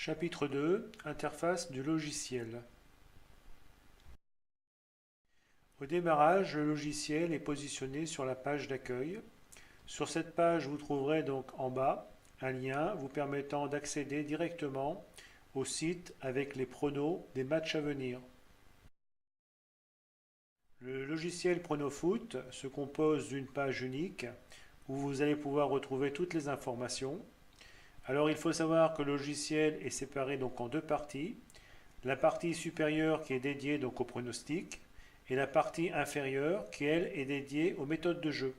Chapitre 2 Interface du logiciel. Au démarrage, le logiciel est positionné sur la page d'accueil. Sur cette page, vous trouverez donc en bas un lien vous permettant d'accéder directement au site avec les pronos des matchs à venir. Le logiciel Pronofoot se compose d'une page unique où vous allez pouvoir retrouver toutes les informations. Alors il faut savoir que le logiciel est séparé donc en deux parties. La partie supérieure qui est dédiée donc au pronostic et la partie inférieure qui elle est dédiée aux méthodes de jeu.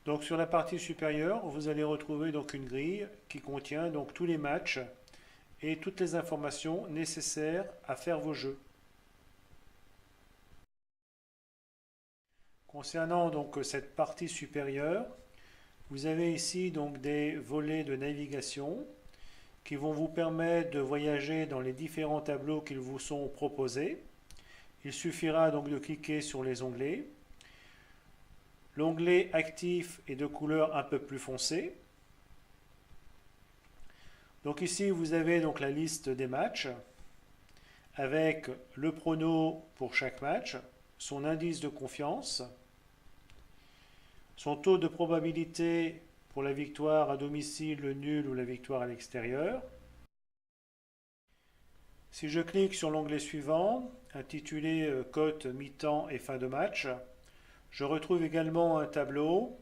Donc sur la partie supérieure, vous allez retrouver donc une grille qui contient donc tous les matchs et toutes les informations nécessaires à faire vos jeux. Concernant donc cette partie supérieure, vous avez ici donc des volets de navigation qui vont vous permettre de voyager dans les différents tableaux qui vous sont proposés. Il suffira donc de cliquer sur les onglets. L'onglet actif est de couleur un peu plus foncée. Donc ici vous avez donc la liste des matchs avec le prono pour chaque match, son indice de confiance, son taux de probabilité pour la victoire à domicile, le nul ou la victoire à l'extérieur. Si je clique sur l'onglet suivant, intitulé Cote, mi-temps et fin de match, je retrouve également un tableau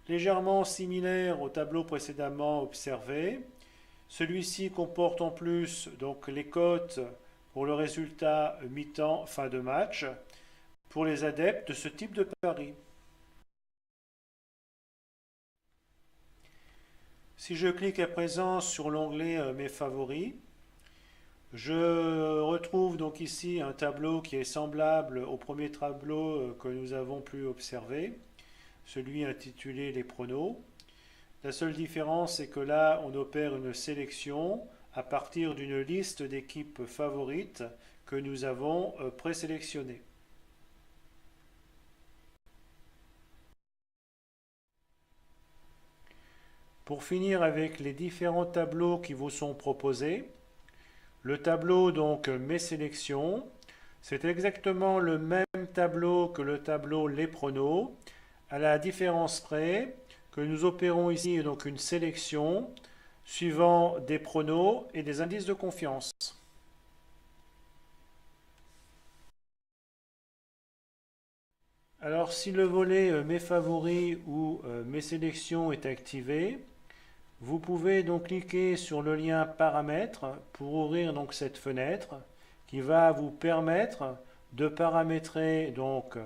légèrement similaire au tableau précédemment observé. Celui-ci comporte en plus donc les cotes pour le résultat mi-temps, fin de match, pour les adeptes de ce type de pari. Si je clique à présent sur l'onglet Mes favoris, je retrouve donc ici un tableau qui est semblable au premier tableau que nous avons pu observer, celui intitulé Les pronos. La seule différence, c'est que là, on opère une sélection à partir d'une liste d'équipes favorites que nous avons présélectionnées. Pour finir avec les différents tableaux qui vous sont proposés, le tableau donc Mes sélections, c'est exactement le même tableau que le tableau Les pronos, à la différence près que nous opérons ici donc une sélection suivant des pronos et des indices de confiance. Alors si le volet Mes favoris ou Mes sélections est activé, vous pouvez donc cliquer sur le lien Paramètres pour ouvrir donc cette fenêtre qui va vous permettre de paramétrer donc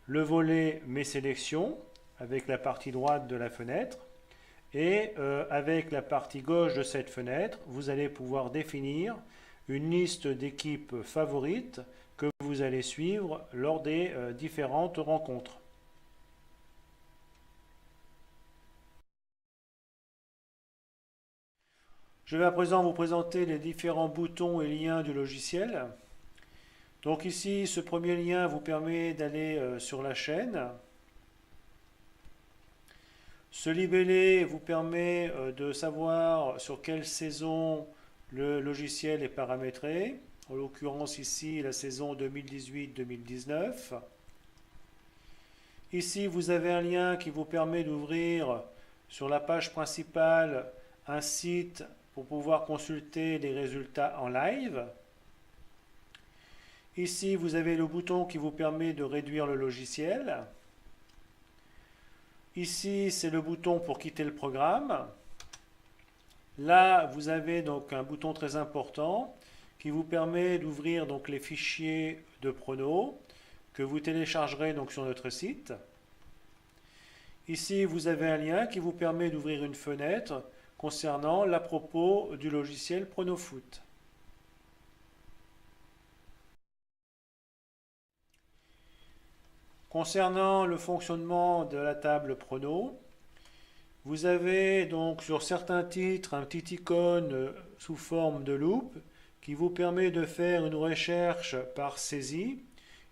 le volet Mes sélections avec la partie droite de la fenêtre et avec la partie gauche de cette fenêtre, vous allez pouvoir définir une liste d'équipes favorites que vous allez suivre lors des différentes rencontres. Je vais à présent vous présenter les différents boutons et liens du logiciel. Donc ici, ce premier lien vous permet d'aller sur la chaîne. Ce libellé vous permet de savoir sur quelle saison le logiciel est paramétré. En l'occurrence ici, la saison 2018-2019. Ici, vous avez un lien qui vous permet d'ouvrir sur la page principale un site pour pouvoir consulter les résultats en live. Ici, vous avez le bouton qui vous permet de réduire le logiciel. Ici, c'est le bouton pour quitter le programme. Là, vous avez donc un bouton très important qui vous permet d'ouvrir donc les fichiers de pronos que vous téléchargerez donc sur notre site. Ici, vous avez un lien qui vous permet d'ouvrir une fenêtre concernant l'à propos du logiciel Pronofoot. Concernant le fonctionnement de la table prono, vous avez donc sur certains titres un petit icône sous forme de loupe qui vous permet de faire une recherche par saisie.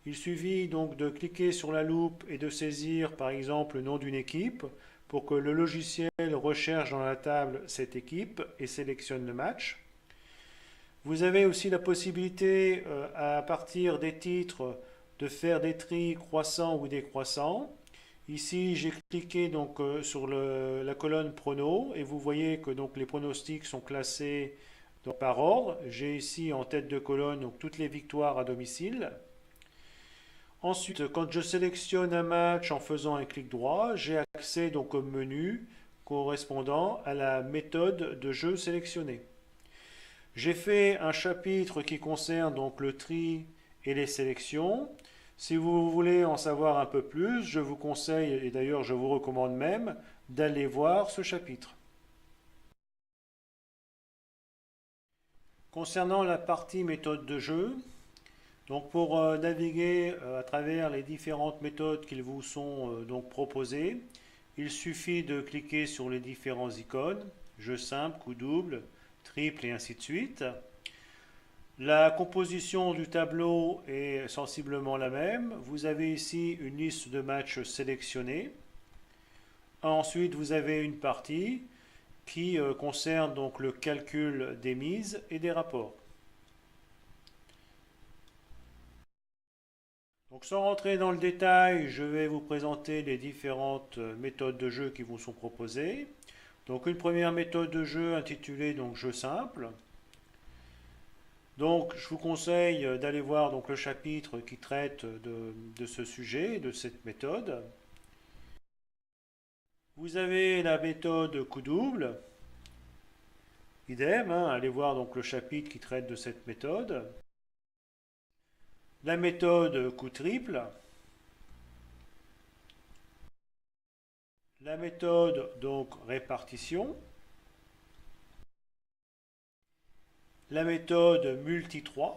Il suffit donc de cliquer sur la loupe et de saisir par exemple le nom d'une équipe pour que le logiciel recherche dans la table cette équipe et sélectionne le match. Vous avez aussi la possibilité, à partir des titres, de faire des tris croissants ou décroissants. Ici, j'ai cliqué donc sur la colonne prono et vous voyez que donc les pronostics sont classés donc, par ordre. J'ai ici en tête de colonne donc, toutes les victoires à domicile. Ensuite, quand je sélectionne un match en faisant un clic droit, j'ai accès donc au menu correspondant à la méthode de jeu sélectionnée. J'ai fait un chapitre qui concerne donc le tri et les sélections. Si vous voulez en savoir un peu plus, je vous conseille, et d'ailleurs je vous recommande même, d'aller voir ce chapitre. Concernant la partie méthode de jeu, donc pour naviguer à travers les différentes méthodes qui vous sont donc proposées, il suffit de cliquer sur les différents icônes, jeu simple, coup double, triple et ainsi de suite. La composition du tableau est sensiblement la même. Vous avez ici une liste de matchs sélectionnés. Ensuite, vous avez une partie qui concerne donc le calcul des mises et des rapports. Donc sans rentrer dans le détail, je vais vous présenter les différentes méthodes de jeu qui vous sont proposées. Donc une première méthode de jeu intitulée donc jeu simple. Donc je vous conseille d'aller voir donc, le chapitre qui traite de ce sujet, de cette méthode. Vous avez la méthode coup double. Idem, allez voir donc le chapitre qui traite de cette méthode. La méthode coup triple. La méthode donc répartition. La méthode multi-3.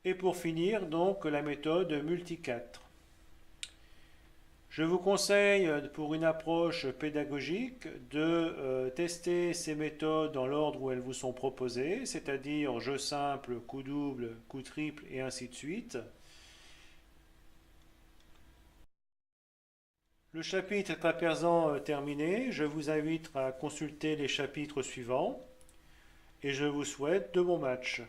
Et pour finir, donc, la méthode multi-4. Je vous conseille, pour une approche pédagogique, de tester ces méthodes dans l'ordre où elles vous sont proposées, c'est-à-dire jeu simple, coup double, coup triple et ainsi de suite. Le chapitre est à présent terminé. Je vous invite à consulter les chapitres suivants et je vous souhaite de bons matchs.